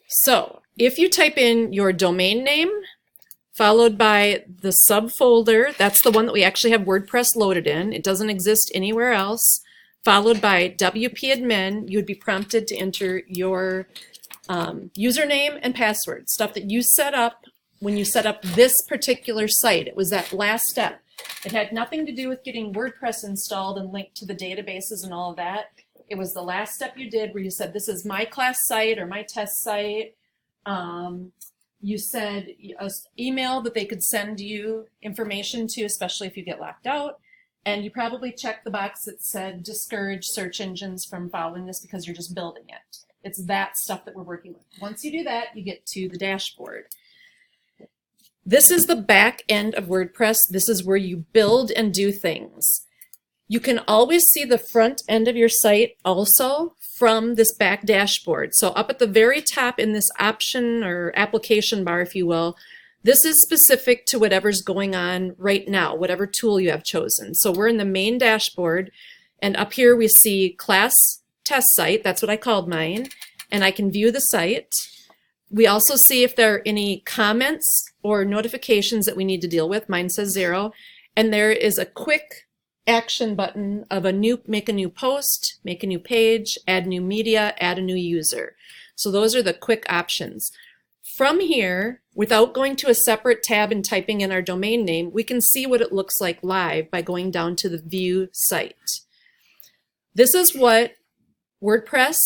So if you type in your domain name, followed by the subfolder, that's the one that we actually have WordPress loaded in. It doesn't exist anywhere else. Followed by WP admin, you would be prompted to enter your username and password, stuff that you set up when you set up this particular site. It was that last step. It had nothing to do with getting WordPress installed and linked to the databases and all of that. It was the last step you did where you said, this is my class site or my test site. You said an email that they could send you information to, especially if you get locked out. And you probably checked the box that said discourage search engines from following this because you're just building it. It's that stuff that we're working with. Once you do that, you get to the dashboard. This is the back end of WordPress. This is where you build and do things. You can always see the front end of your site also from this back dashboard. So up at the very top in this option or application bar, if you will, this is specific to whatever's going on right now, whatever tool you have chosen. So we're in the main dashboard, and up here we see class test site. That's what I called mine, and I can view the site. We also see if there are any comments or notifications that we need to deal with. Mine says 0, and there is a quick action button of make a new post, make a new page, add new media, add a new user. So those are the quick options. From here, without going to a separate tab and typing in our domain name, we can see what it looks like live by going down to the view site. This is what WordPress,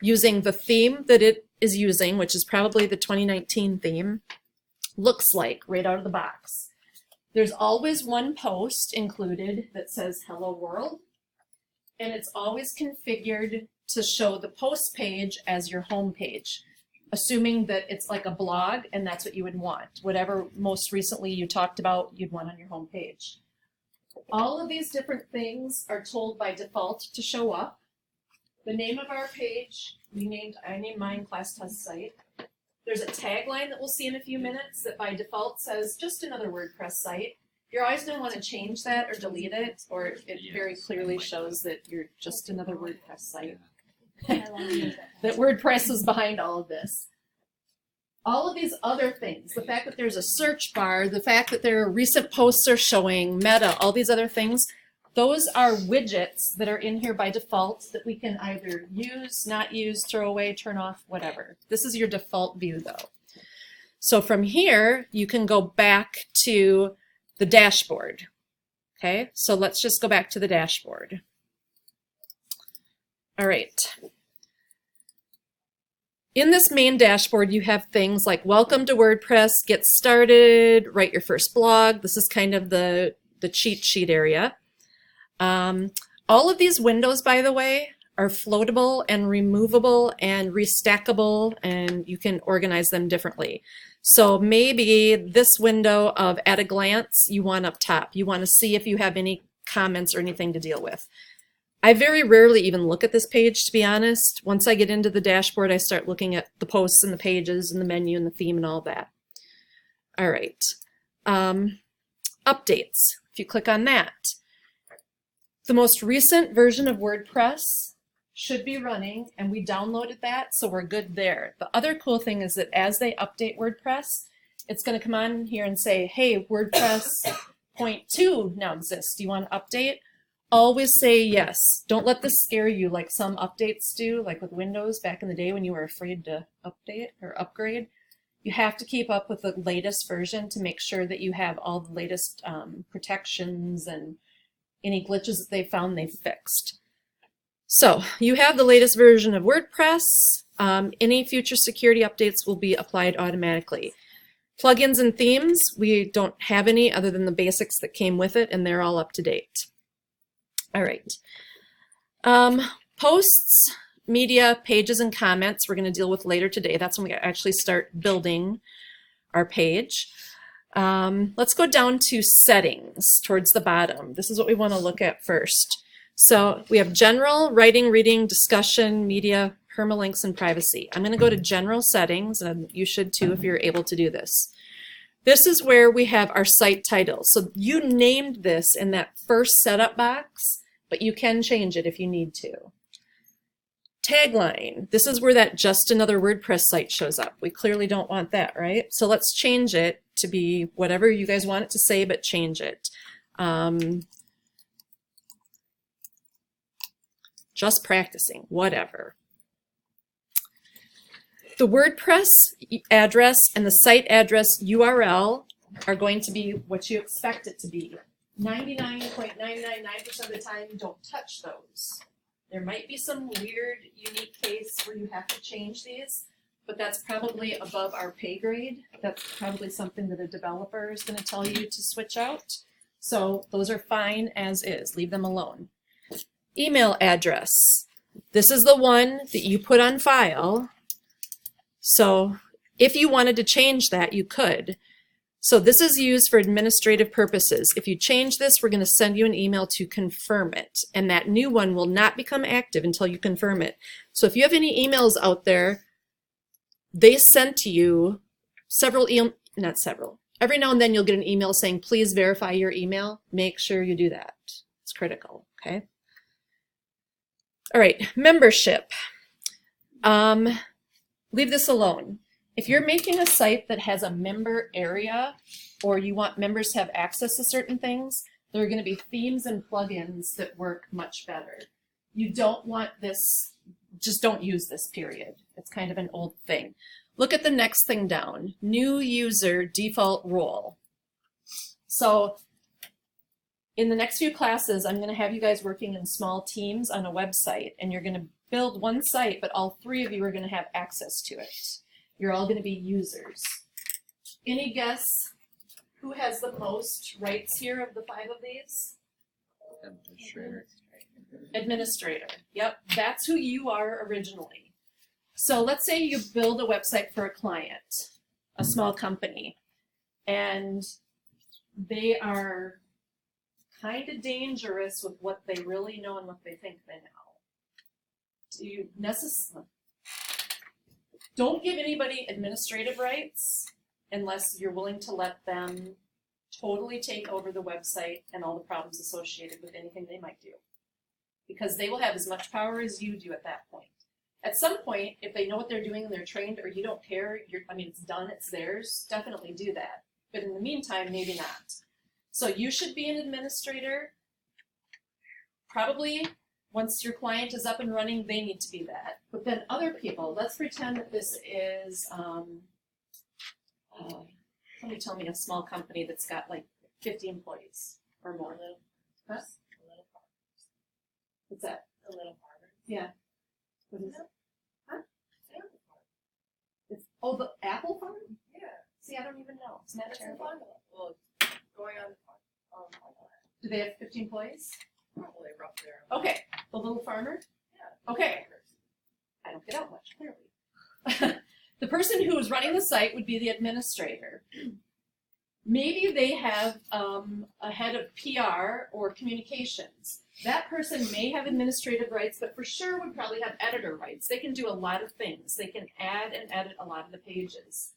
using the theme that it is using, which is probably the 2019 theme, looks like right out of the box. There's always one post included that says hello world, and it's always configured to show the post page as your home page, assuming that it's like a blog and that's what you would want. Whatever most recently you talked about, you'd want on your home page. All of these different things are told by default to show up. The name of our page, I named mine class test site. There's a tagline that we'll see in a few minutes that by default says just another WordPress site. You're always going to want to change that or delete it, or it very clearly shows that you're just another WordPress site. That WordPress is behind all of this. All of these other things, the fact that there's a search bar, the fact that there are recent posts are showing, meta, all these other things, those are widgets that are in here by default that we can either use, not use, throw away, turn off, whatever. This is your default view though. So from here, you can go back to the dashboard. Okay, so let's just go back to the dashboard. All right. In this main dashboard, you have things like welcome to WordPress, get started, write your first blog. This is kind of the cheat sheet area. All of these windows, by the way, are floatable and removable and restackable, and you can organize them differently. So maybe this window of at a glance you want up top. You want to see if you have any comments or anything to deal with. I very rarely even look at this page, to be honest. Once I get into the dashboard, I start looking at the posts and the pages and the menu and the theme and all that. All right. Updates. If you click on that, the most recent version of WordPress should be running, and we downloaded that, so we're good there. The other cool thing is that as they update WordPress, it's going to come on here and say, hey, WordPress 0.2 now exists. Do you want to update? Always say yes. Don't let this scare you like some updates do, like with Windows back in the day when you were afraid to update or upgrade. You have to keep up with the latest version to make sure that you have all the latest protections and any glitches that they found they've fixed. So you have the latest version of WordPress. Any future security updates will be applied automatically. Plugins and themes, we don't have any other than the basics that came with it, and they're all up to date. All right. Posts, media, pages, and comments we're going to deal with later today. That's when we actually start building our page. Let's go down to settings towards the bottom. This is what we want to look at first. So we have general, writing, reading, discussion, media, permalinks, and privacy. I'm going to go to general settings, and you should too if you're able to do this. This is where we have our site title. So you named this in that first setup box, but you can change it if you need to. Tagline. This is where that just another WordPress site shows up. We clearly don't want that, right? So let's change it to be whatever you guys want it to say, but change it. Just practicing, whatever. The WordPress address and the site address URL are going to be what you expect it to be. 99.999% of the time, don't touch those. There might be some weird, unique case where you have to change these, but that's probably above our pay grade. That's probably something that a developer is going to tell you to switch out. So those are fine as is. Leave them alone. Email address. This is the one that you put on file. So if you wanted to change that, you could. So this is used for administrative purposes. If you change this, we're going to send you an email to confirm it. And that new one will not become active until you confirm it. So if you have any emails out there, they sent to you every now and then you'll get an email saying, please verify your email. Make sure you do that. It's critical, okay? All right, membership. Leave this alone. If you're making a site that has a member area or you want members to have access to certain things, there are going to be themes and plugins that work much better. You don't want this, just don't use this, period. It's kind of an old thing. Look at the next thing down, new user default role. So in the next few classes, I'm going to have you guys working in small teams on a website, and you're going to build one site, but all three of you are going to have access to it. You're all going to be users. Any guess who has the most rights here of the 5 of these? Administrator. Administrator. Yep, that's who you are originally. So let's say you build a website for a client, a small company, and they are kind of dangerous with what they really know and what they think they know. Do you necessarily? Don't give anybody administrative rights unless you're willing to let them totally take over the website and all the problems associated with anything they might do. Because they will have as much power as you do at that point. At some point, if they know what they're doing and they're trained, or you don't care, it's done, it's theirs, definitely do that. But in the meantime, maybe not. So you should be an administrator. Probably once your client is up and running, they need to be that. But then other people, let's pretend that this is, somebody tell me a small company that's got like 50 employees or more. Huh? What's that? A little farmer. Yeah. What is it? Huh? It's, oh, the apple farm? Yeah. See, I don't even know. Isn't that terrible? Well, going on. Do they have 50 employees? Probably roughly around. Okay. The little farmer? Yeah. Okay. I don't get out much, clearly. The person who is running the site would be the administrator. Maybe they have a head of PR or communications. That person may have administrative rights, but for sure would probably have editor rights. They can do a lot of things. They can add and edit a lot of the pages.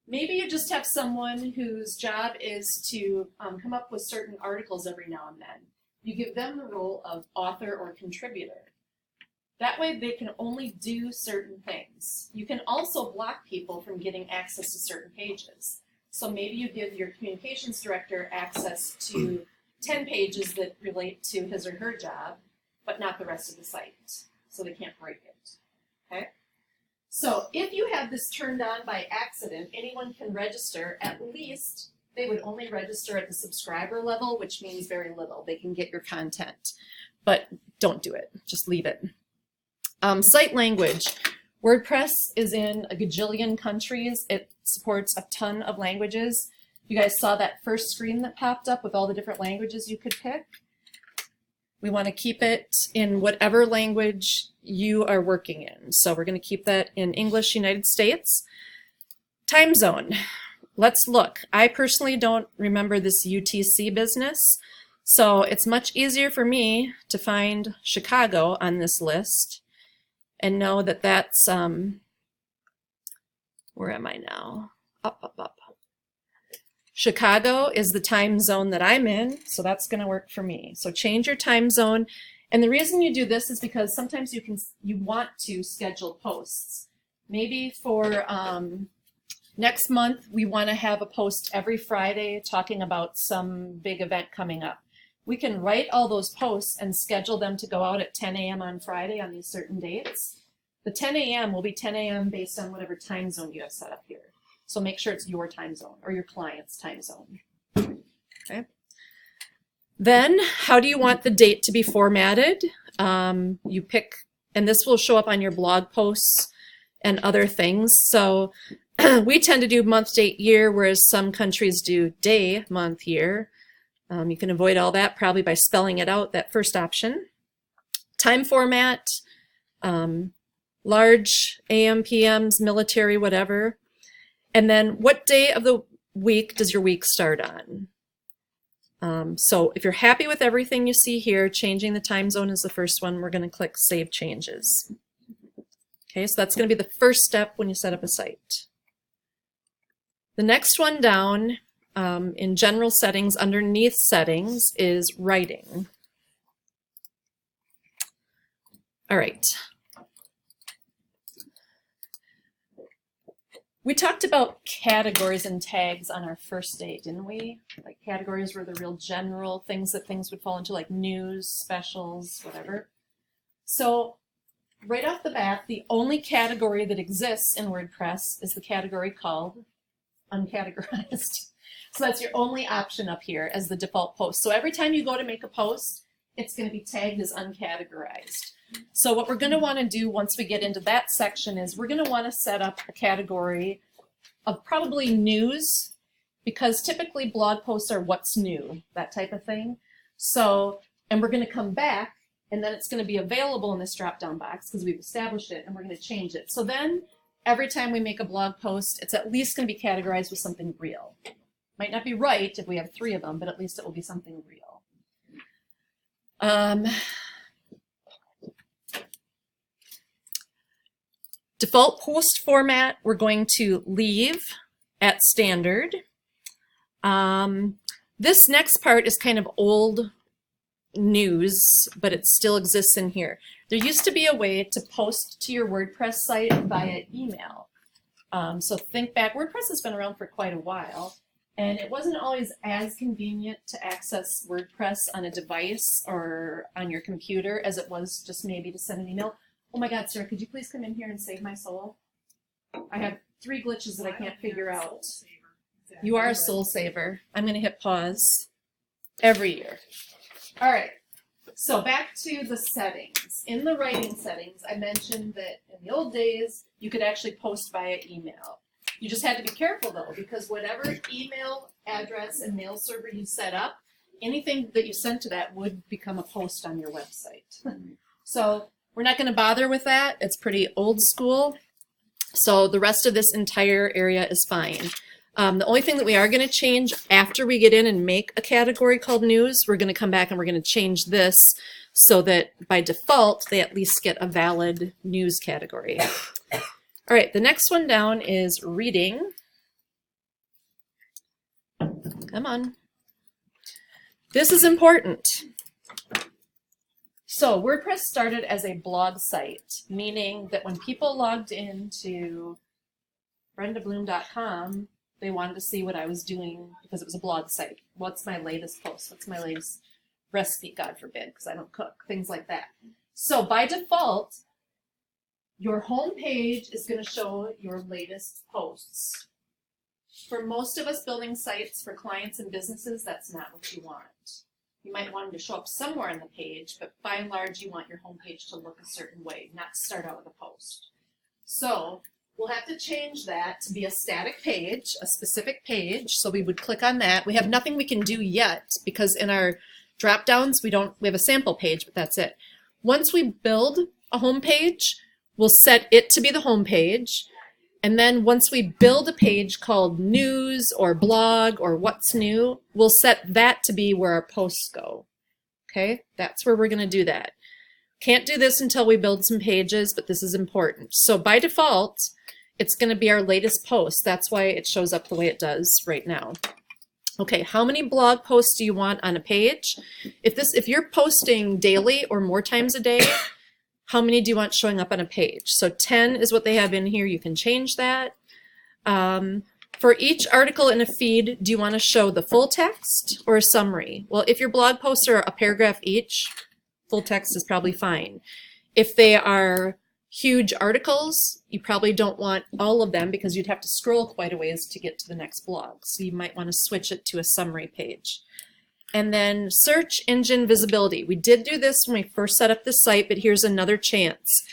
Maybe you just have someone whose job is to come up with certain articles every now and then. You give them the role of author or contributor. That way they can only do certain things. You can also block people from getting access to certain pages. So maybe you give your communications director access to 10 pages that relate to his or her job, but not the rest of the site, so they can't break it, okay? So if you have this turned on by accident, anyone can register. At least they would only register at the subscriber level, which means very little. They can get your content, but don't do it, just leave it. Site language. WordPress is in a gajillion countries. It supports a ton of languages. You guys saw that first screen that popped up with all the different languages you could pick. We want to keep it in whatever language you are working in. So we're going to keep that in English, United States. Time zone. Let's look. I personally don't remember this UTC business, so it's much easier for me to find Chicago on this list and know that that's, where am I now? Up. Chicago is the time zone that I'm in, so that's going to work for me. So change your time zone And the reason you do this is because sometimes you want to schedule posts. Maybe for next month, we want to have a post every Friday talking about some big event coming up. We can write all those posts and schedule them to go out at 10 a.m. on Friday on these certain dates. The 10 a.m. will be 10 a.m. based on whatever time zone you have set up here. So make sure it's your time zone or your client's time zone. Okay. Then, how do you want the date to be formatted? You pick, and this will show up on your blog posts and other things. So we tend to do month, date, year, whereas some countries do day, month, year. You can avoid all that probably by spelling it out, that first option. Time format, large, AM, PMs, military, whatever. And then what day of the week does your week start on? So if you're happy with everything you see here, changing the time zone is the first one. We're going to click Save Changes. Okay, so that's going to be the first step when you set up a site. The next one down in General Settings, underneath Settings, is Writing. All right. We talked about categories and tags on our first date, didn't we? Like categories were the real general things that things would fall into, like news, specials, whatever. So right off the bat, the only category that exists in WordPress is the category called uncategorized. So that's your only option up here as the default post. So every time you go to make a post, it's going to be tagged as uncategorized. So what we're going to want to do once we get into that section is we're going to want to set up a category of probably news, because typically blog posts are what's new, that type of thing. So, and we're going to come back, and then it's going to be available in this drop-down box because we've established it, and we're going to change it. So then every time we make a blog post, it's at least going to be categorized with something real. Might not be right if we have 3 of them, but at least it will be something real. Default post format, we're going to leave at standard. This next part is kind of old news, but it still exists in here. There used to be a way to post to your WordPress site via email. So think back, WordPress has been around for quite a while, and it wasn't always as convenient to access WordPress on a device or on your computer as it was just maybe to send an email. Oh my God, sir, could you please come in here and save my soul? I have 3 glitches that I can't figure out. You are a soul saver. I'm going to hit pause every year. All right, so back to the settings. In the writing settings, I mentioned that in the old days, you could actually post via email. You just had to be careful though, because whatever email address and mail server you set up, anything that you sent to that would become a post on your website. So we're not going to bother with that. It's pretty old school. So the rest of this entire area is fine. The only thing that we are going to change after we get in and make a category called news, we're going to come back and we're going to change this so that by default, they at least get a valid news category. All right, the next one down is reading. Come on. This is important. So WordPress started as a blog site, meaning that when people logged into brendabloom.com, they wanted to see what I was doing because it was a blog site. What's my latest post? What's my latest recipe, God forbid, because I don't cook, things like that. So by default, your home page is going to show your latest posts. For most of us building sites for clients and businesses, that's not what you want. You might want them to show up somewhere on the page, but by and large, you want your homepage to look a certain way, not start out with a post. So we'll have to change that to be a static page, a specific page. So we would click on that. We have nothing we can do yet because in our drop downs, we have a sample page, but that's it. Once we build a homepage, we'll set it to be the homepage. And then once we build a page called news or blog or what's new, we'll set that to be where our posts go. Okay, that's where we're going to do that. Can't do this until we build some pages, but this is important. So by default, it's going to be our latest post. That's why it shows up the way it does right now. Okay, how many blog posts do you want on a page? If you're posting daily or more times a day, how many do you want showing up on a page? So 10 is what they have in here. You can change that. For each article in a feed, do you want to show the full text or a summary? Well, if your blog posts are a paragraph each, full text is probably fine. If they are huge articles, you probably don't want all of them because you'd have to scroll quite a ways to get to the next blog. So you might want to switch it to a summary page. And then search engine visibility. We did do this when we first set up the site, but here's another chance.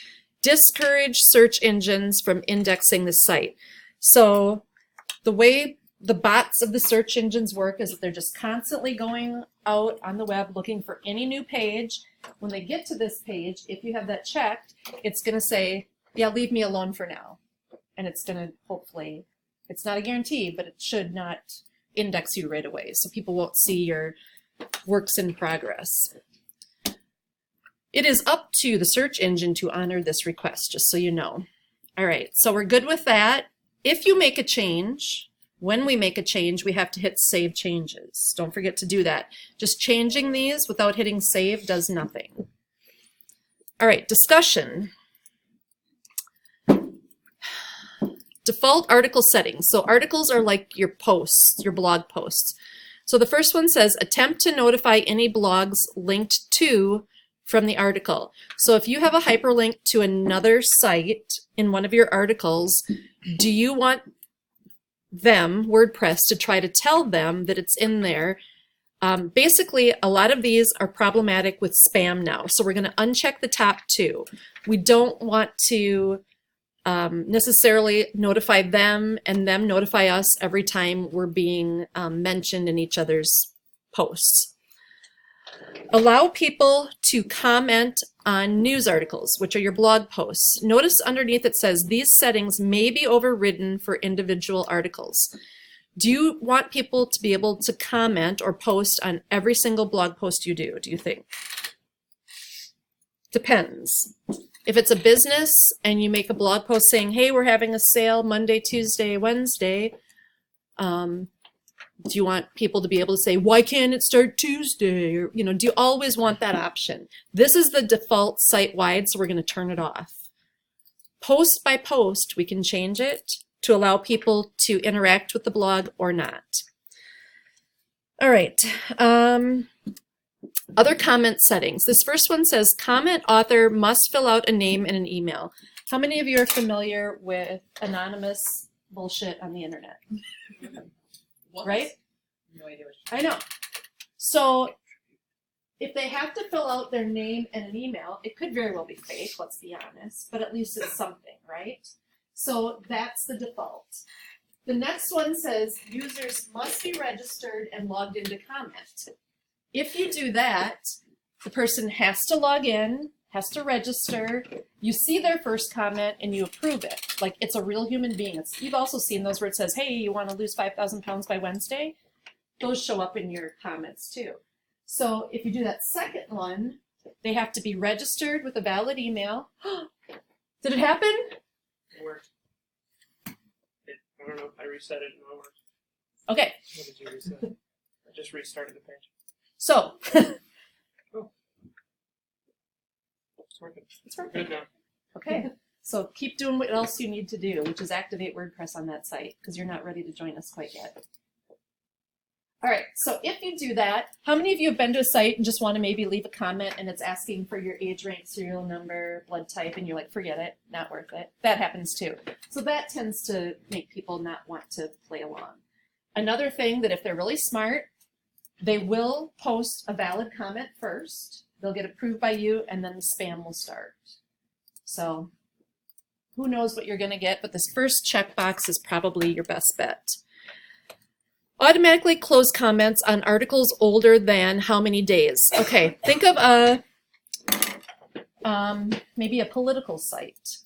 Discourage search engines from indexing the site. So the way the bots of the search engines work is that they're just constantly going out on the web looking for any new page. When they get to this page, if you have that checked, it's going to say, yeah, leave me alone for now. And it's going to hopefully, it's not a guarantee, but it should not index you right away. So people won't see your works in progress. It is up to the search engine to honor this request, just so you know. All right, so we're good with that. If you make a change, when we make a change, we have to hit Save Changes. Don't forget to do that. Just changing these without hitting Save does nothing. All right, discussion. Default article settings. So articles are like your posts, your blog posts. So the first one says, attempt to notify any blogs linked to from the article. So if you have a hyperlink to another site in one of your articles, do you want them, WordPress, to try to tell them that it's in there? Basically, a lot of these are problematic with spam now. So we're going to uncheck the top two. We don't want to necessarily notify them and them notify us every time we're being mentioned in each other's posts. Allow people to comment on news articles, which are your blog posts. Notice underneath it says these settings may be overridden for individual articles. Do you want people to be able to comment or post on every single blog post you do you think? Depends. If it's a business and you make a blog post saying, hey, we're having a sale Monday, Tuesday, Wednesday, do you want people to be able to say, why can't it start Tuesday? Or, do you always want that option? This is the default site-wide, so we're going to turn it off. Post by post, we can change it to allow people to interact with the blog or not. All right. Other comment settings. This first one says, comment author must fill out a name and an email. How many of you are familiar with anonymous bullshit on the internet? What? Right? No idea what I know. So if they have to fill out their name and an email, it could very well be fake, let's be honest, but at least it's something, right? So that's the default. The next one says users must be registered and logged into comment. If you do that, the person has to log in, has to register, you see their first comment and you approve it. Like it's a real human being. You've also seen those where it says, hey, you want to lose 5,000 pounds by Wednesday? Those show up in your comments too. So if you do that second one, they have to be registered with a valid email. Did it happen? It worked. I don't know. I reset it and it worked. Okay. What did you reset? I just restarted the page. So It's working. it's working. Good now. Okay. So keep doing what else you need to do, which is activate WordPress on that site because you're not ready to join us quite yet. All right. So if you do that, how many of you have been to a site and just want to maybe leave a comment and it's asking for your age, rank, serial number, blood type, and you're like, forget it, not worth it? That happens too. So that tends to make people not want to play along. Another thing that if they're really smart, they will post a valid comment first. They'll get approved by you, and then the spam will start. So who knows what you're going to get, but this first checkbox is probably your best bet. Automatically close comments on articles older than how many days? Okay, think of maybe a political site.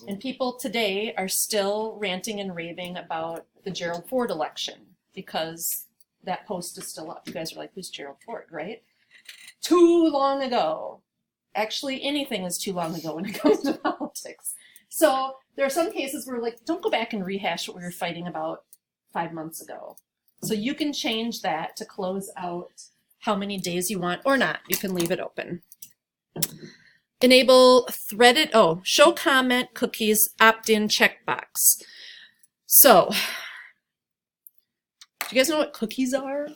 And people today are still ranting and raving about the Gerald Ford election because that post is still up. You guys are like, who's Gerald Ford, right? Too long ago. Actually, anything is too long ago when it comes to politics. So there are some cases where like, don't go back and rehash what we were fighting about 5 months ago. So you can change that to close out how many days you want or not. You can leave it open. Enable threaded, show comment cookies opt-in checkbox. So, do you guys know what cookies are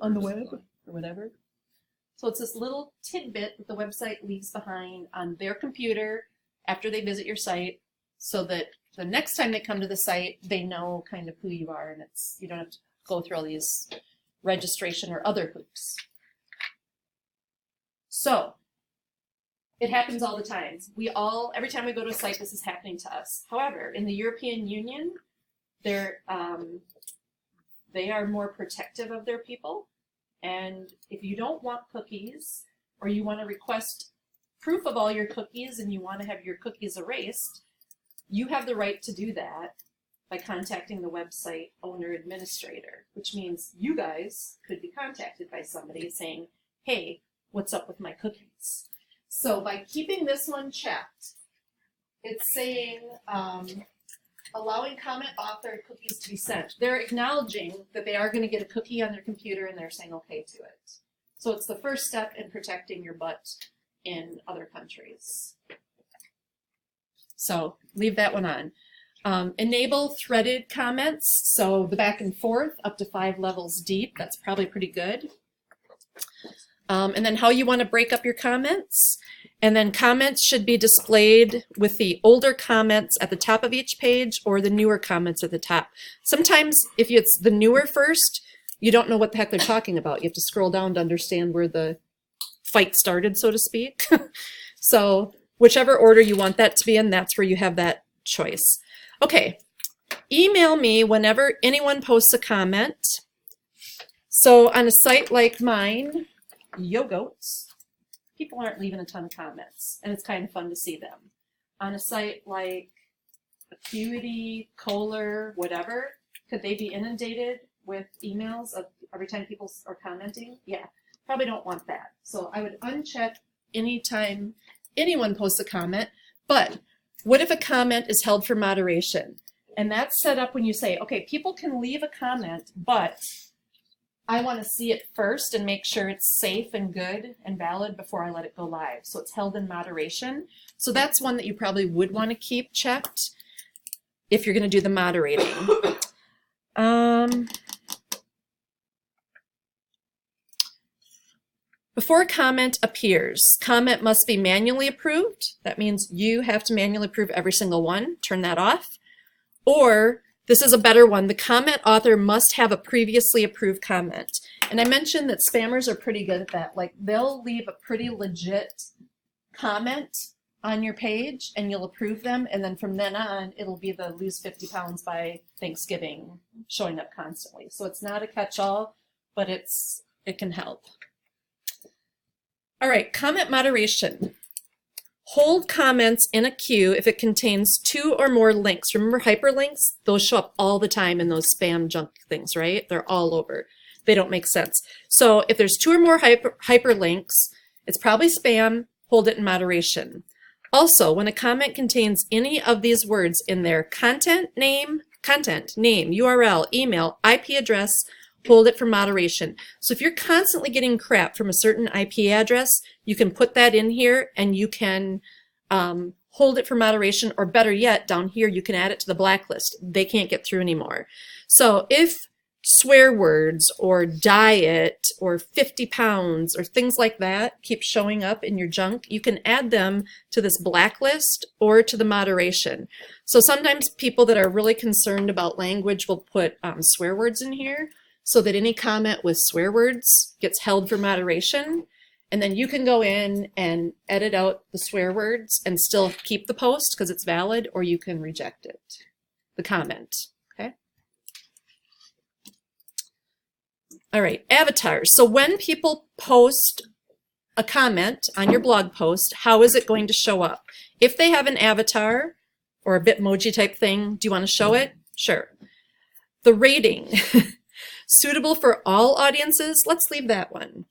on the web or whatever? So it's this little tidbit that the website leaves behind on their computer after they visit your site so that the next time they come to the site, they know kind of who you are and you don't have to go through all these registration or other hoops. So, it happens all the time. Every time we go to a site, this is happening to us. However, in the European Union, they are more protective of their people. And if you don't want cookies, or you want to request proof of all your cookies and you want to have your cookies erased, you have the right to do that by contacting the website owner administrator, which means you guys could be contacted by somebody saying, hey, what's up with my cookies? So by keeping this one checked, it's saying allowing comment author cookies to be sent. They're acknowledging that they are going to get a cookie on their computer and they're saying okay to it. So it's the first step in protecting your butt in other countries. So leave that one on. Enable threaded comments. So the back and forth up to 5 levels deep. That's probably pretty good. And then how you want to break up your comments. And then comments should be displayed with the older comments at the top of each page or the newer comments at the top. Sometimes if it's the newer first, you don't know what the heck they're talking about. You have to scroll down to understand where the fight started, so to speak. So whichever order you want that to be in, that's where you have that choice. Okay, email me whenever anyone posts a comment. So on a site like mine, Yo Goats, people aren't leaving a ton of comments, and it's kind of fun to see them. On a site like Acuity, Kohler, whatever, could they be inundated with emails of every time people are commenting? Yeah, probably don't want that. So I would uncheck anytime anyone posts a comment, but what if a comment is held for moderation? And that's set up when you say, okay, people can leave a comment, but I want to see it first and make sure it's safe and good and valid before I let it go live. So it's held in moderation. So that's one that you probably would want to keep checked if you're going to do the moderating. Before a comment appears, comment must be manually approved. That means you have to manually approve every single one. Turn that off. Or this is a better one. The comment author must have a previously approved comment. And I mentioned that spammers are pretty good at that. Like they'll leave a pretty legit comment on your page and you'll approve them. And then from then on, it'll be the lose 50 pounds by Thanksgiving showing up constantly. So it's not a catch-all, but it can help. All right, comment moderation. Hold comments in a queue if it contains 2 or more links. Remember hyperlinks? Those show up all the time in those spam junk things, right? They're all over. They don't make sense. So if there's 2 or more hyperlinks, it's probably spam. Hold it in moderation. Also, when a comment contains any of these words in their content, name, URL, email, IP address, hold it for moderation. So if you're constantly getting crap from a certain IP address, you can put that in here and you can hold it for moderation, or better yet, down here, you can add it to the blacklist. They can't get through anymore. So if swear words or diet or 50 pounds or things like that keep showing up in your junk, you can add them to this blacklist or to the moderation. So sometimes people that are really concerned about language will put swear words in here, so that any comment with swear words gets held for moderation. And then you can go in and edit out the swear words and still keep the post because it's valid, or you can reject it, the comment, okay? All right, avatars. So when people post a comment on your blog post, how is it going to show up? If they have an avatar or a Bitmoji type thing, do you want to show it? Sure. The rating. Suitable for all audiences, let's leave that one.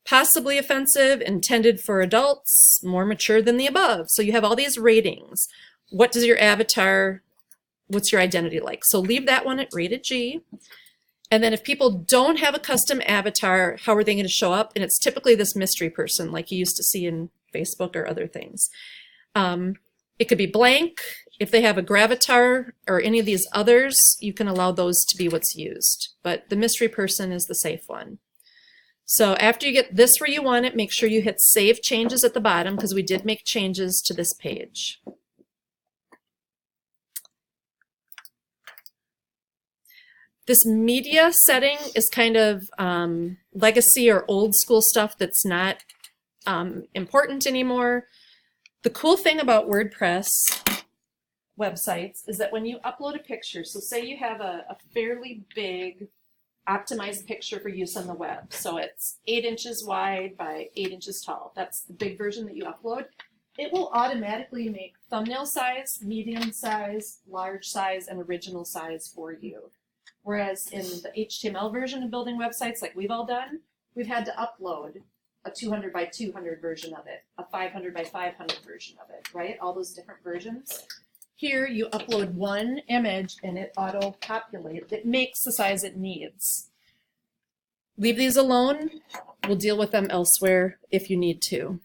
Possibly offensive, intended for adults, more mature than the above. So you have all these ratings. What does your avatar, what's your identity like? So leave that one at rated G. And then if people don't have a custom avatar, how are they going to show up? And it's typically this mystery person like you used to see in Facebook or other things. It could be blank. If they have a gravatar or any of these others, you can allow those to be what's used. But the mystery person is the safe one. So after you get this where you want it, make sure you hit Save Changes at the bottom because we did make changes to this page. This media setting is kind of legacy or old school stuff that's not important anymore. The cool thing about WordPress websites is that when you upload a picture, so say you have a fairly big optimized picture for use on the web. So it's 8 inches wide by 8 inches tall. That's the big version that you upload. It will automatically make thumbnail size, medium size, large size, and original size for you. Whereas in the HTML version of building websites like we've all done, we've had to upload a 200 by 200 version of it, a 500 by 500 version of it, right? All those different versions. Here you upload one image and it auto-populates. It makes the size it needs. Leave these alone. We'll deal with them elsewhere if you need to.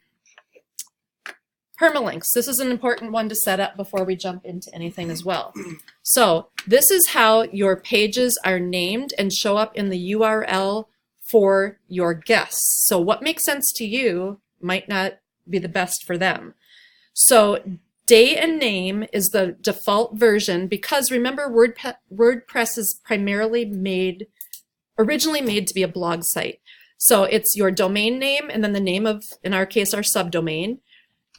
Permalinks. This is an important one to set up before we jump into anything as well. So this is how your pages are named and show up in the URL for your guests. So what makes sense to you might not be the best for them. So day and name is the default version because remember WordPress is primarily originally made to be a blog site. So it's your domain name and then the name of, in our case, our subdomain.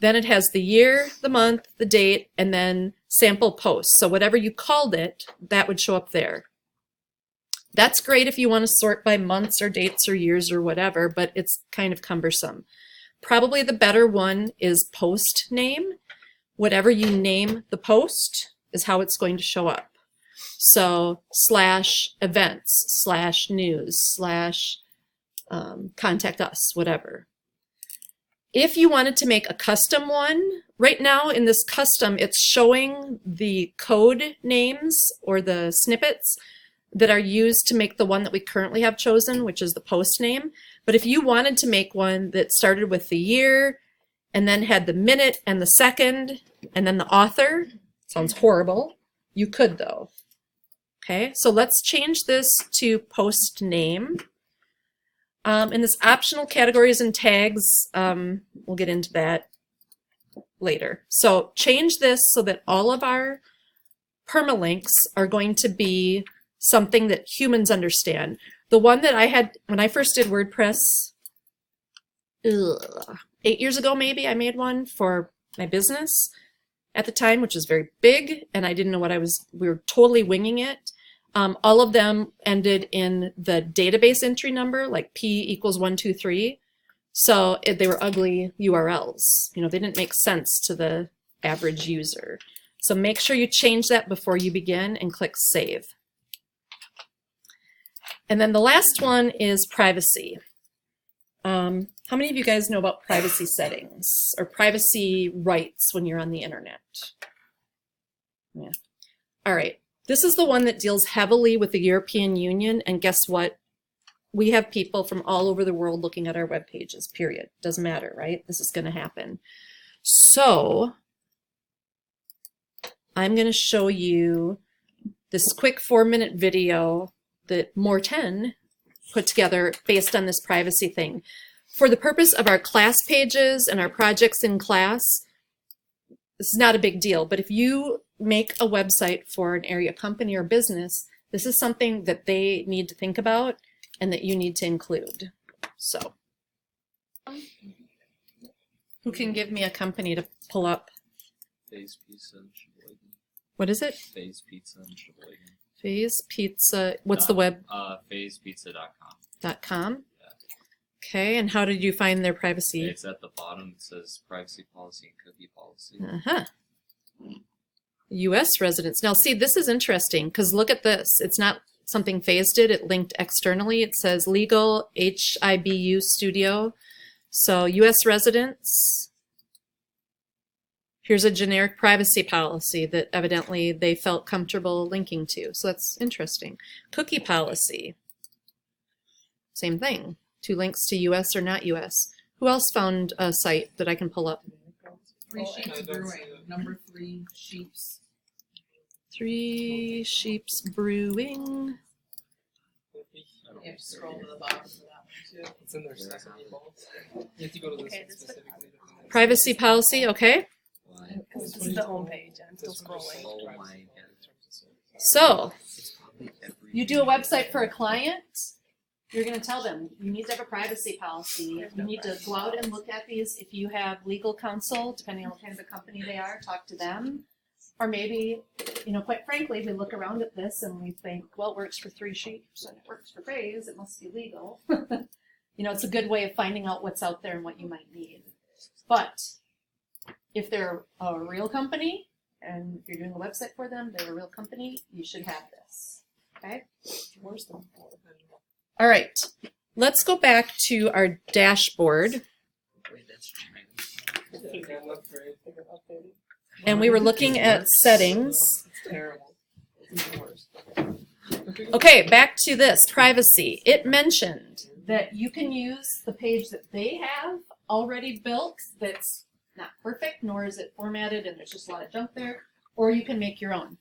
Then it has the year, the month, the date, and then sample posts. So whatever you called it, that would show up there. That's great if you want to sort by months or dates or years or whatever, but it's kind of cumbersome. Probably the better one is post name. Whatever you name the post is how it's going to show up. So /events, /news, /contact us, whatever. If you wanted to make a custom one, right now in this custom, it's showing the code names or the snippets that are used to make the one that we currently have chosen, which is the post name. But if you wanted to make one that started with the year and then had the minute and the second and then the author, sounds horrible, you could though. Okay, so let's change this to post name. In this optional categories and tags, we'll get into that later. So change this so that all of our permalinks are going to be something that humans understand. The one that I had when I first did WordPress 8 years ago, maybe, I made one for my business at the time, which is very big, and I didn't know what we were totally winging it. All of them ended in the database entry number, like P = 123. So they were ugly URLs. You know, they didn't make sense to the average user. So make sure you change that before you begin and click Save. And then the last one is privacy. How many of you guys know about privacy settings or privacy rights when you're on the internet? Yeah. All right. This is the one that deals heavily with the European Union, and guess what? We have people from all over the world looking at our web pages, period. Doesn't matter, right? This is going to happen. So I'm going to show you this quick 4-minute video that Morten put together based on this privacy thing. For the purpose of our class pages and our projects in class, this is not a big deal, but if you make a website for an area company or business, this is something that they need to think about and that you need to include. So, who can give me a company to pull up? Phase Pizza in Sheboygan. What is it? Phase Pizza in Sheboygan. Phase Pizza. What's the web? Phasepizza.com. .com. Okay, and how did you find their privacy? It's at the bottom. It says privacy policy and cookie policy. Uh-huh. U.S. residents. Now, see, this is interesting because look at this. It's not something Phase did. It linked externally. It says legal HIBU studio. So U.S. residents. Here's a generic privacy policy that evidently they felt comfortable linking to. So that's interesting. Cookie policy. Same thing. 2 links to US or not US. Who else found a site that I can pull up? Three Sheeps Brewing, number 3 Sheeps. 3 Sheeps Brewing. You have to scroll to the bottom for that one too. It's in their sesame balls. You have to go to this Okay, this is- specifically. Privacy policy, okay. Why? This is the homepage, and I'm still This one is scrolling. Oh privacy my in God. terms of service. So It's probably every you do a website for a client, you're going to tell them you need to have a privacy policy. You need to go out and look at these. If you have legal counsel, depending on what kind of a company they are, talk to them. Or maybe, quite frankly, we look around at this and we think, well, it works for 3 Sheeps and it works for Fays, it must be legal. It's a good way of finding out what's out there and what you might need. But if they're a real company and if you're doing a website for them, they're a real company, you should have this. Okay? Where's the All right. Let's go back to our dashboard. Wait, that's Chinese. And we were looking at settings. It's terrible. It's the worst. Okay, back to this, privacy. It mentioned that you can use the page that they have already built that's not perfect, nor is it formatted and there's just a lot of junk there, or you can make your own.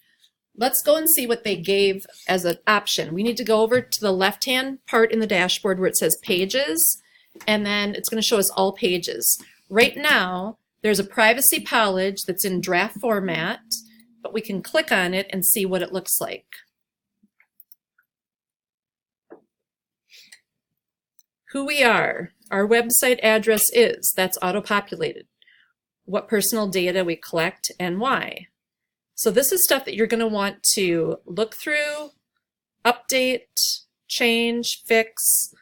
Let's go and see what they gave as an option. We need to go over to the left-hand part in the dashboard where it says pages, and then it's going to show us all pages. Right now, there's a privacy policy that's in draft format, but we can click on it and see what it looks like. Who we are, our website address is, that's auto-populated. What personal data we collect and why. So this is stuff that you're going to want to look through, update, change, fix,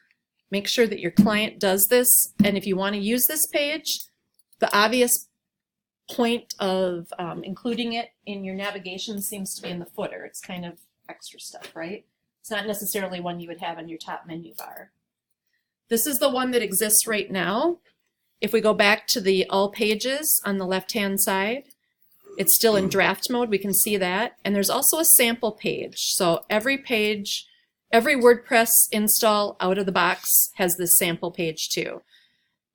make sure that your client does this. And if you want to use this page, the obvious point of including it in your navigation seems to be in the footer. It's kind of extra stuff, right? It's not necessarily one you would have on your top menu bar. This is the one that exists right now. If we go back to the all pages on the left-hand side, it's still in draft mode. We can see that. And there's also a sample page. So every page, every WordPress install out of the box has this sample page too.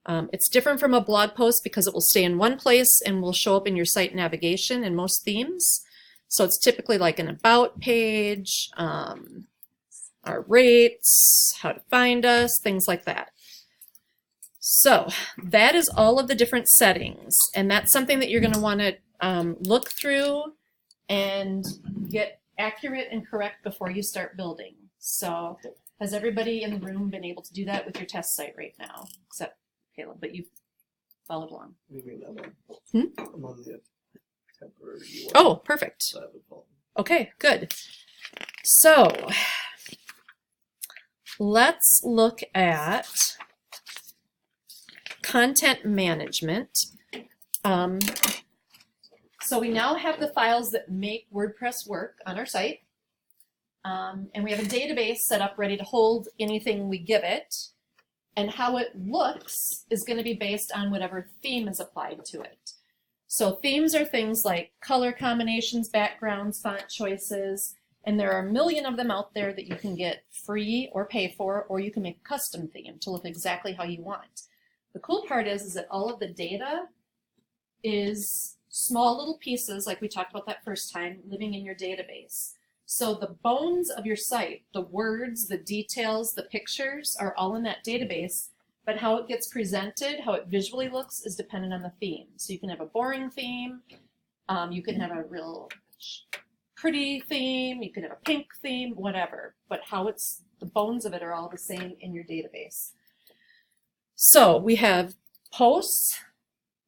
It's different from a blog post because it will stay in one place and will show up in your site navigation in most themes. So it's typically like an about page, our rates, how to find us, things like that. So that is all of the different settings, and that's something that you're going to want to look through and get accurate and correct before you start building. So has everybody in the room been able to do that with your test site right now? Except Caleb, but you've followed along. Maybe that one. Hmm? I'm on the temporary UI Oh, perfect. side of the phone. Okay, good. So let's look at content management. So we now have the files that make WordPress work on our site. And we have a database set up ready to hold anything we give it. And how it looks is going to be based on whatever theme is applied to it. So themes are things like color combinations, backgrounds, font choices, and there are a million of them out there that you can get free or pay for, or you can make a custom theme to look exactly how you want. The cool part is that all of the data is small little pieces, like we talked about that first time, living in your database. So the bones of your site, the words, the details, the pictures are all in that database, but how it gets presented, how it visually looks is dependent on the theme. So you can have a boring theme, you can have a real pretty theme, you can have a pink theme, whatever, but how it's, the bones of it are all the same in your database. So we have posts,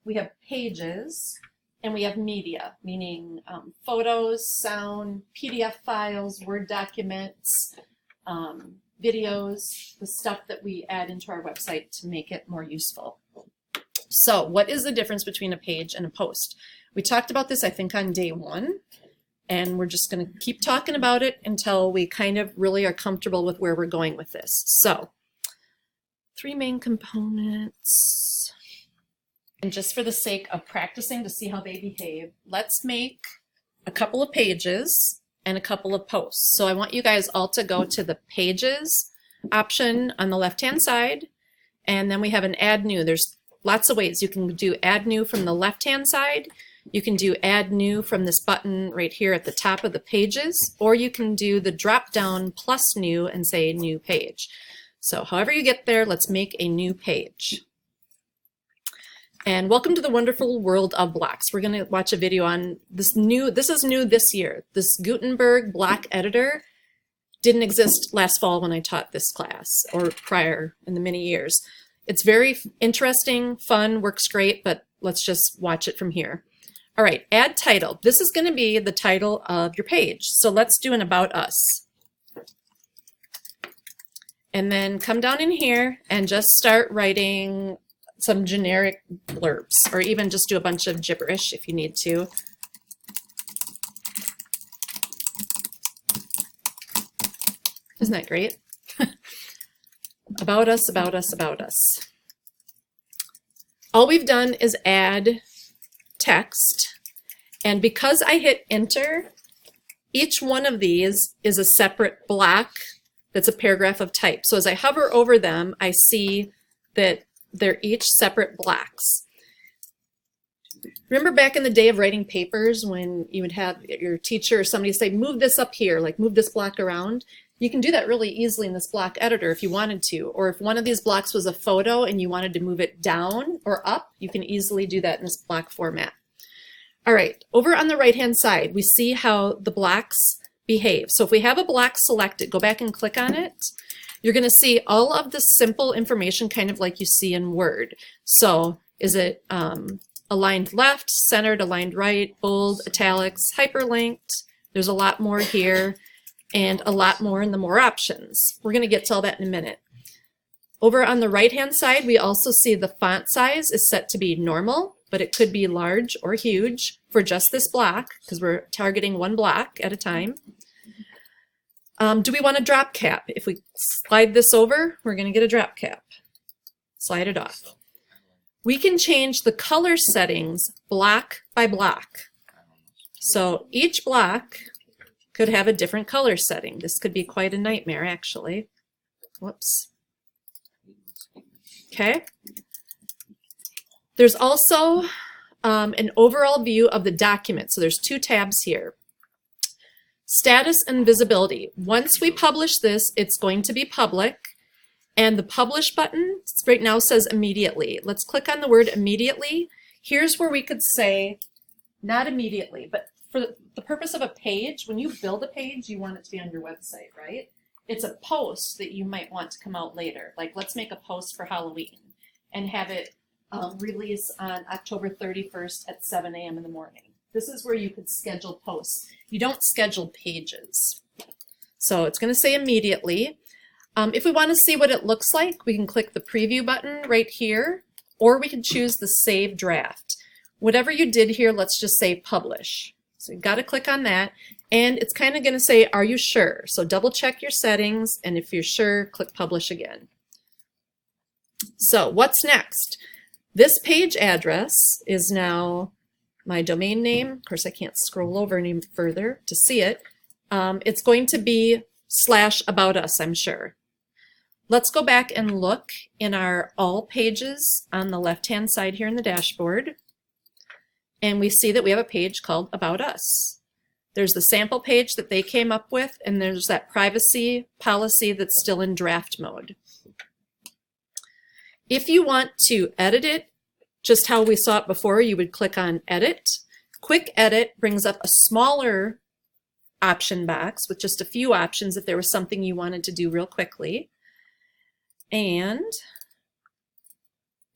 we have pages, and we have media, meaning photos, sound, PDF files, Word documents, videos, the stuff that we add into our website to make it more useful. So what is the difference between a page and a post? We talked about this, I think, on day 1, and we're just going to keep talking about it until we kind of really are comfortable with where we're going with this. So 3 main components. And just for the sake of practicing to see how they behave, let's make a couple of pages and a couple of posts. So I want you guys all to go to the pages option on the left-hand side, and then we have an add new. There's lots of ways you can do add new from the left-hand side. You can do add new from this button right here at the top of the pages, or you can do the drop down plus new and say new page. So however you get there, let's make a new page. And welcome to the wonderful world of blocks. We're going to watch a video on this is new this year. This Gutenberg block editor didn't exist last fall when I taught this class, or prior in the many years. It's very interesting, fun, works great, but let's just watch it from here. All right, add title. This is going to be the title of your page. So let's do an about us. And then come down in here and just start writing some generic blurbs, or even just do a bunch of gibberish if you need to. Isn't that great? About us, about us, about us. All we've done is add text, and because I hit enter, each one of these is a separate block that's a paragraph of type. So as I hover over them, I see that they're each separate blocks. Remember back in the day of writing papers when you would have your teacher or somebody say, move this up here, like move this block around? You can do that really easily in this block editor if you wanted to. Or if one of these blocks was a photo and you wanted to move it down or up, you can easily do that in this block format. All right, over on the right-hand side, we see how the blocks behave. So if we have a block selected, go back and click on it. You're going to see all of the simple information kind of like you see in Word. So is it aligned left, centered, aligned right, bold, italics, hyperlinked? There's a lot more here and a lot more in the more options. We're going to get to all that in a minute. Over on the right-hand side, we also see the font size is set to be normal, but it could be large or huge for just this block because we're targeting one block at a time. Do we want a drop cap? If we slide this over, we're going to get a drop cap. Slide it off. We can change the color settings block by block. So each block could have a different color setting. This could be quite a nightmare, actually. Whoops. Okay. There's also an overall view of the document. So there's two tabs here. Status and visibility. Once we publish this, it's going to be public. And the publish button right now says immediately. Let's click on the word immediately. Here's where we could say, not immediately, but for the purpose of a page, when you build a page, you want it to be on your website, right? It's a post that you might want to come out later. Like let's make a post for Halloween and have it release on October 31st at 7 a.m. in the morning. This is where you could schedule posts. You don't schedule pages. So it's going to say immediately. If we want to see what it looks like, we can click the preview button right here, or we can choose the save draft. Whatever you did here, let's just say publish. So you've got to click on that, and it's kind of going to say, are you sure? So double check your settings, and if you're sure, click publish again. So what's next? This page address is now my domain name. Of course, I can't scroll over any further to see it. It's going to be /about-us, I'm sure. Let's go back and look in our all pages on the left-hand side here in the dashboard. And we see that we have a page called About Us. There's the sample page that they came up with, and there's that privacy policy that's still in draft mode. If you want to edit it, just how we saw it before, you would click on Edit. Quick Edit brings up a smaller option box with just a few options if there was something you wanted to do real quickly. And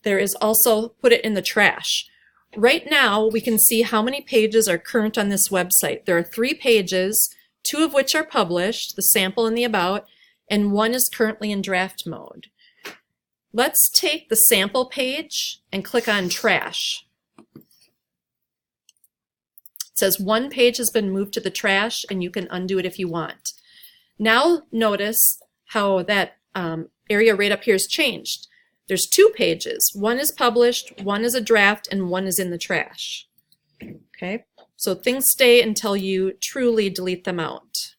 there is also put it in the trash. Right now, we can see how many pages are current on this website. There are 3 pages, 2 of which are published, the sample and the about, and 1 is currently in draft mode. Let's take the sample page and click on trash. It says 1 page has been moved to the trash, and you can undo it if you want. Now notice how that area right up here has changed. There's 2 pages. One is published, one is a draft, and one is in the trash. Okay, so things stay until you truly delete them out.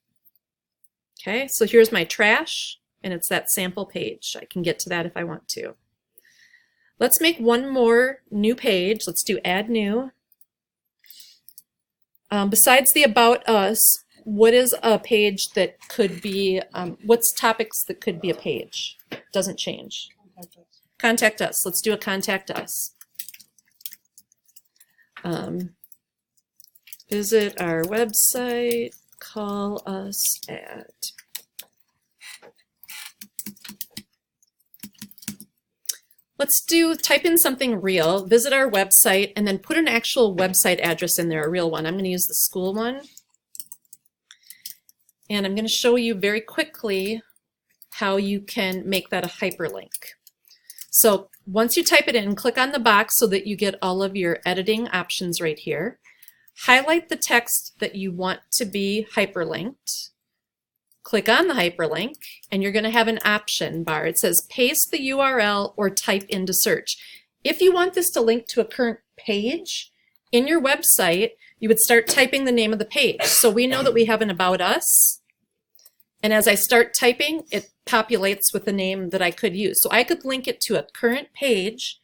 Okay, so here's my trash, and it's that sample page. I can get to that if I want to. Let's make one more new page. Let's do add new. Besides the about us, what is a page that could be, what's topics that could be a page? Doesn't change. Contact us. Let's do a contact us. Visit our website, call us at. Let's type in something real, visit our website, and then put an actual website address in there, a real one. I'm going to use the school one. And I'm going to show you very quickly how you can make that a hyperlink. So once you type it in, click on the box so that you get all of your editing options right here. Highlight the text that you want to be hyperlinked. Click on the hyperlink, and you're going to have an option bar. It says paste the URL or type into search. If you want this to link to a current page in your website, you would start typing the name of the page. So we know that we have an About Us. And as I start typing, it populates with the name that I could use. So I could link it to a current page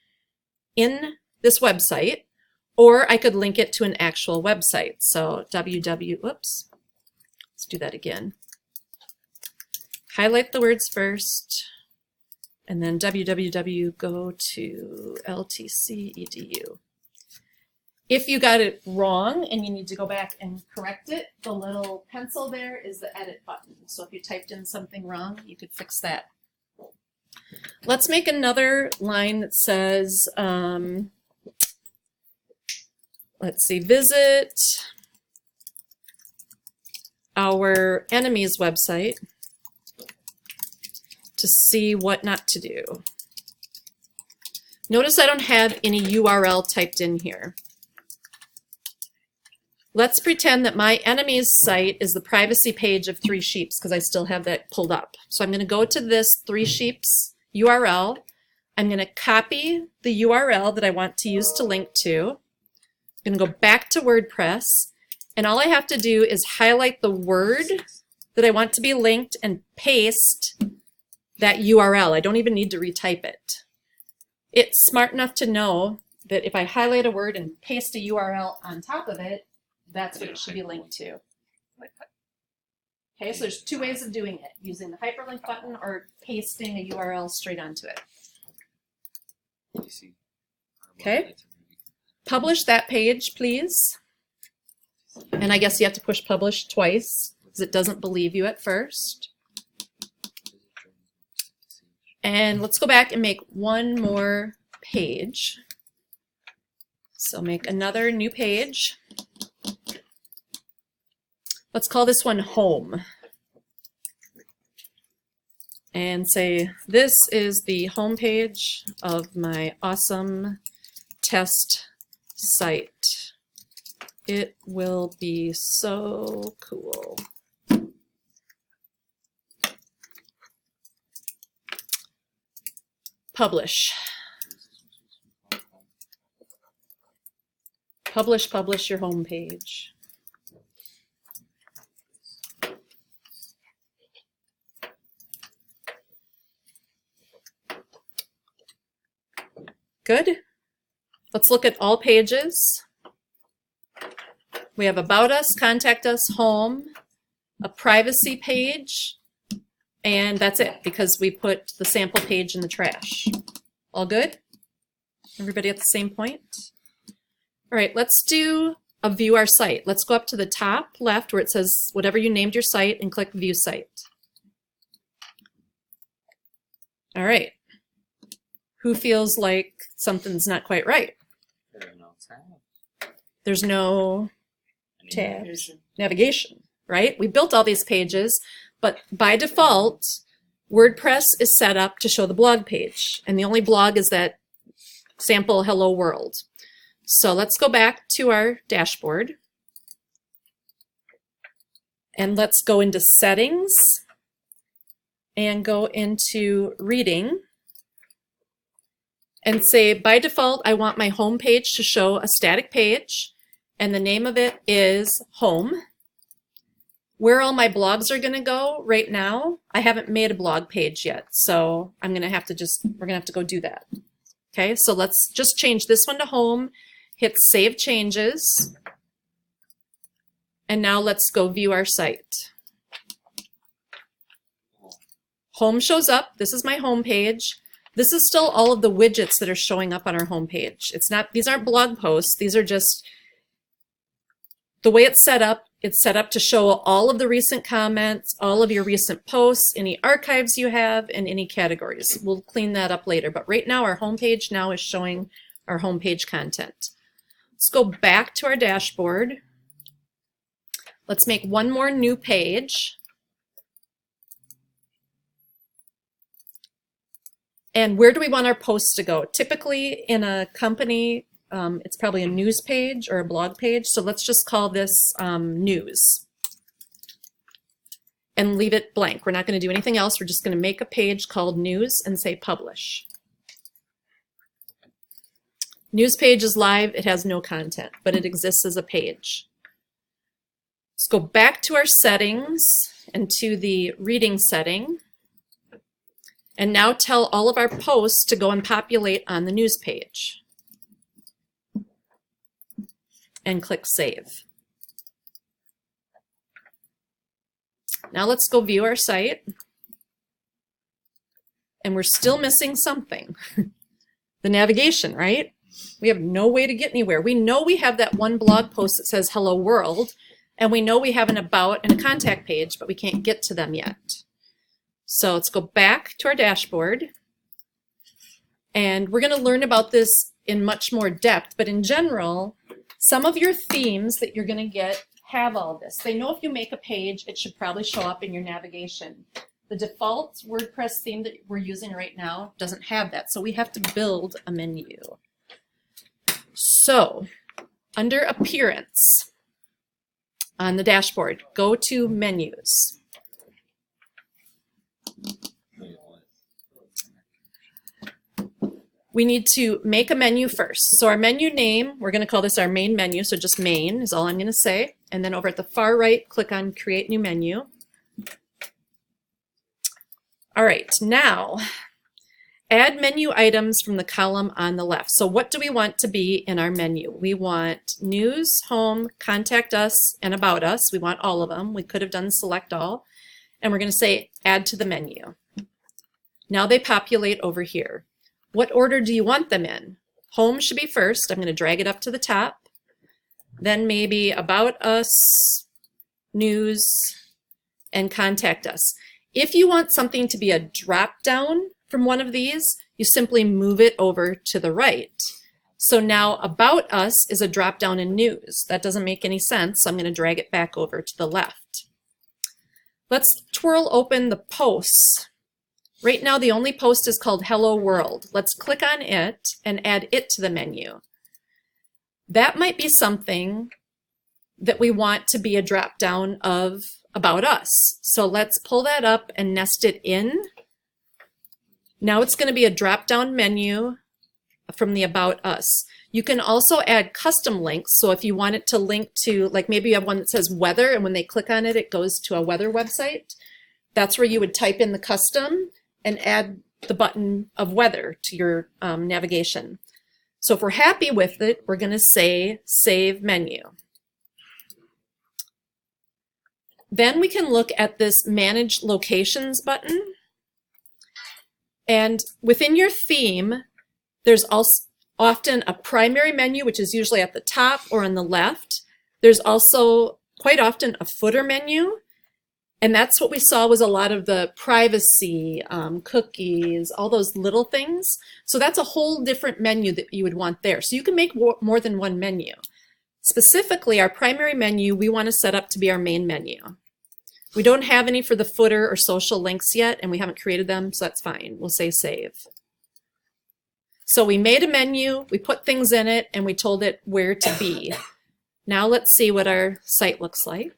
in this website, or I could link it to an actual website. So let's do that again. Highlight the words first, and then www, go to LTC.edu. If you got it wrong and you need to go back and correct it, the little pencil there is the edit button. So if you typed in something wrong, you could fix that. Let's make another line that says, let's see, visit our enemy's website to see what not to do. Notice I don't have any URL typed in here. Let's pretend that my enemy's site is the privacy page of 3 Sheeps because I still have that pulled up. So I'm going to go to this 3 Sheeps URL. I'm going to copy the URL that I want to use to link to. I'm going to go back to WordPress, and all I have to do is highlight the word that I want to be linked and paste that URL. I don't even need to retype it. It's smart enough to know that if I highlight a word and paste a URL on top of it, that's what it should be linked to. Okay, so there's 2 ways of doing it, using the hyperlink button or pasting a URL straight onto it. Okay, publish that page, please. And I guess you have to push publish twice because it doesn't believe you at first. And let's go back and make one more page. So make another new page. Let's call this one Home. And say, this is the home page of my awesome test site. It will be so cool. Publish. Publish your home page. Good. Let's look at all pages. We have About Us, Contact Us, Home, a privacy page, and that's it because we put the sample page in the trash. All good? Everybody at the same point? All right, let's do a view our site. Let's go up to the top left where it says whatever you named your site and click View Site. All right. Who feels like something's not quite right? There's no tab. Navigation, right? We built all these pages, but by default, WordPress is set up to show the blog page, and the only blog is that sample hello world. So let's go back to our dashboard, and let's go into settings and go into reading. and say, by default, I want my home page to show a static page, and the name of it is home. Where all my blogs are going to go right now, I haven't made a blog page yet, so we're going to have to go do that. Okay, so let's just change this one to home, hit Save Changes, and now let's go view our site. Home shows up. This is my home page. This is still all of the widgets that are showing up on our home page. These aren't blog posts. These are just the way it's set up. It's set up to show all of the recent comments, all of your recent posts, any archives you have, and any categories. We'll clean that up later. But right now, our home page now is showing our home page content. Let's go back to our dashboard. Let's make one more new page. And where do we want our posts to go? Typically in a company, it's probably a news page or a blog page. So let's just call this news and leave it blank. We're not going to do anything else. We're just going to make a page called news and say publish. News page is live. It has no content, but it exists as a page. Let's go back to our settings and to the reading setting. And now tell all of our posts to go and populate on the news page. And click Save. Now let's go view our site. And we're still missing something. The navigation, right? We have no way to get anywhere. We know we have that one blog post that says Hello World, and we know we have an About and a Contact page, but we can't get to them yet. So let's go back to our dashboard, and we're going to learn about this in much more depth, but in general, some of your themes that you're going to get have all this. They know if you make a page, it should probably show up in your navigation. The default WordPress theme that we're using right now doesn't have that, so we have to build a menu. So, under Appearance on the dashboard, go to Menus. We need to make a menu first. So our menu name, we're going to call this our main menu, so just main is all I'm going to say. And then over at the far right, click on Create New Menu. All right, now add menu items from the column on the left. So what do we want to be in our menu? We want News, Home, Contact Us, and About Us. We want all of them. We could have done Select All. And we're going to say Add to the Menu. Now they populate over here. What order do you want them in? Home should be first. I'm going to drag it up to the top. Then maybe About Us, News, and Contact Us. If you want something to be a drop down from one of these, you simply move it over to the right. So now About Us is a drop down in News. That doesn't make any sense, so I'm going to drag it back over to the left. Let's twirl open the posts. Right now, the only post is called Hello World. Let's click on it and add it to the menu. That might be something that we want to be a drop down of About Us. So let's pull that up and nest it in. Now it's going to be a drop down menu from the About Us. You can also add custom links. So if you want it to link to, like maybe you have one that says weather, and when they click on it, it goes to a weather website. That's where you would type in the custom and add the button of weather to your navigation. So if we're happy with it, we're going to say Save Menu. Then we can look at this Manage Locations button. And within your theme, there's also often a primary menu, which is usually at the top or on the left. There's also quite often a footer menu. And that's what we saw was a lot of the privacy, cookies, all those little things. So that's a whole different menu that you would want there. So you can make more than one menu. Specifically, our primary menu, we want to set up to be our main menu. We don't have any for the footer or social links yet, and we haven't created them, so that's fine. We'll say Save. So we made a menu, we put things in it, and we told it where to be. Now let's see what our site looks like.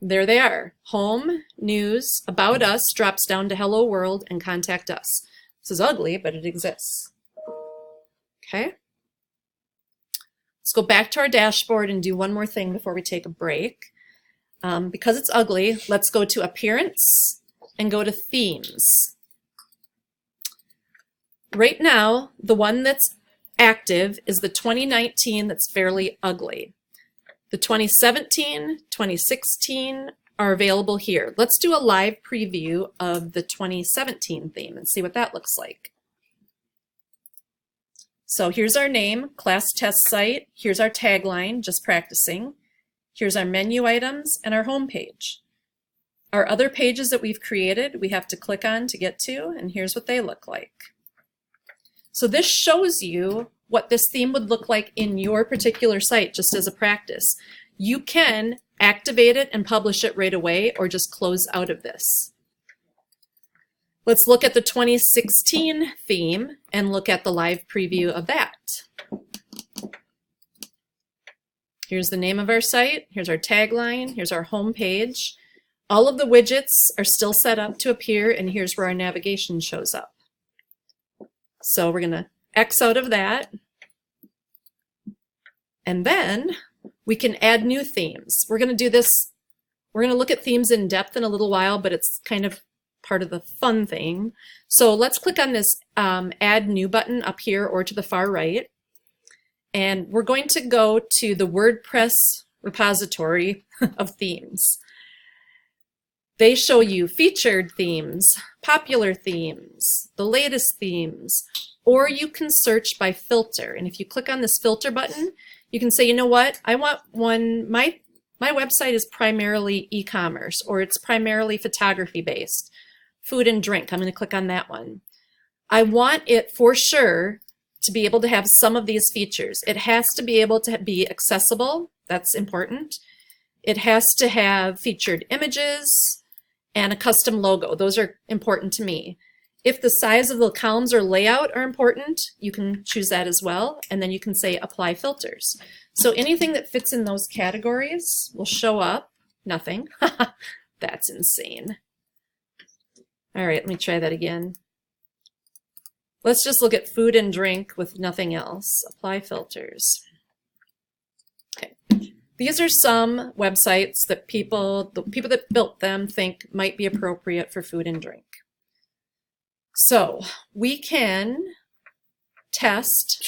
There they are. Home, News, About Us drops down to Hello World, and Contact Us. This is ugly, but it exists. Okay. Let's go back to our dashboard and do one more thing before we take a break. Because it's ugly, let's go to Appearance and go to Themes. Right now, the one that's active is the 2019 that's fairly ugly. The 2017, 2016 are available here. Let's do a live preview of the 2017 theme and see what that looks like. So here's our name, class test site. Here's our tagline, just practicing. Here's our menu items and our home page. Our other pages that we've created, we have to click on to get to, and here's what they look like. So this shows you what this theme would look like in your particular site, just as a practice. You can activate it and publish it right away, or just close out of this. Let's look at the 2016 theme and look at the live preview of that. Here's the name of our site, here's our tagline, here's our home page. All of the widgets are still set up to appear, and here's where our navigation shows up. So we're gonna X out of that. And then we can add new themes. We're gonna do this, we're gonna look at themes in depth in a little while, but it's kind of part of the fun thing. So let's click on this Add New button up here or to the far right. And we're going to go to the WordPress repository of themes. They show you featured themes, popular themes, the latest themes, or you can search by filter. And if you click on this filter button, you can say, you know what, I want one, my website is primarily e-commerce, or it's primarily photography based, food and drink. I'm going to click on that one. I want it for sure to be able to have some of these features. It has to be able to be accessible. That's important. It has to have featured images and a custom logo. Those are important to me. If the size of the columns or layout are important, you can choose that as well. And then you can say apply filters. So anything that fits in those categories will show up. Nothing. That's insane. All right, let me try that again. Let's just look at food and drink with nothing else. Apply filters. Okay. These are some websites that the people that built them think might be appropriate for food and drink. So we can test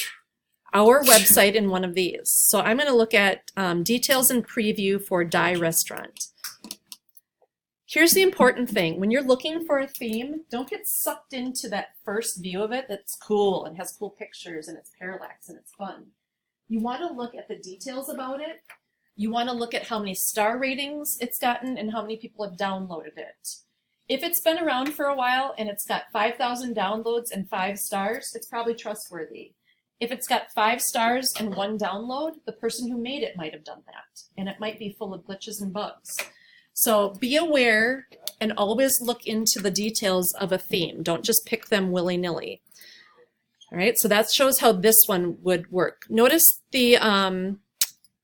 our website in one of these. So I'm going to look at details and preview for Die Restaurant. Here's the important thing. When you're looking for a theme, don't get sucked into that first view of it that's cool and has cool pictures and it's parallax and it's fun. You want to look at the details about it. You want to look at how many star ratings it's gotten and how many people have downloaded it. If it's been around for a while and it's got 5,000 downloads and 5 stars, it's probably trustworthy. If it's got 5 stars and 1 download, the person who made it might have done that, and it might be full of glitches and bugs. So be aware and always look into the details of a theme. Don't just pick them willy-nilly. All right, so that shows how this one would work. Notice the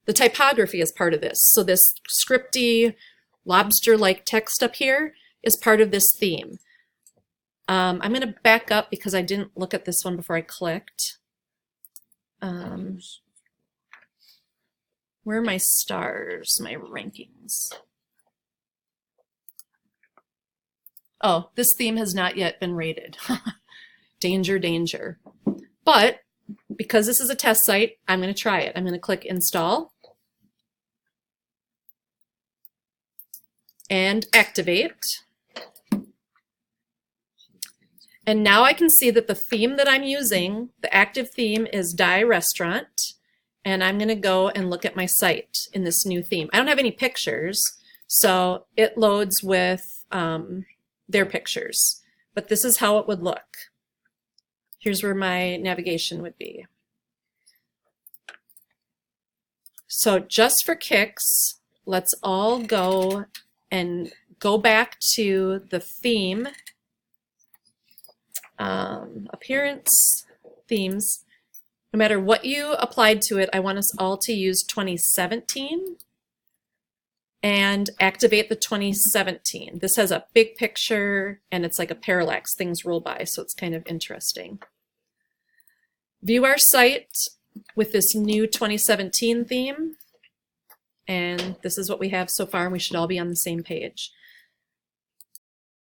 typography is part of this. So this scripty, lobster-like text up here is part of this theme. I'm going to back up because I didn't look at this one before I clicked. Where are my stars, my rankings? Oh, this theme has not yet been rated. Danger, danger. But because this is a test site, I'm going to try it. I'm going to click Install and Activate. And now I can see that the theme that I'm using, the active theme, is Die Restaurant. And I'm going to go and look at my site in this new theme. I don't have any pictures, so it loads with their pictures. But this is how it would look. Here's where my navigation would be. So just for kicks, let's all go and go back to the theme. Appearance, themes. No matter what you applied to it, I want us all to use 2017 and activate the 2017. This has a big picture and it's like a parallax, things roll by, so it's kind of interesting. View our site with this new 2017 theme. And this is what we have so far, and we should all be on the same page.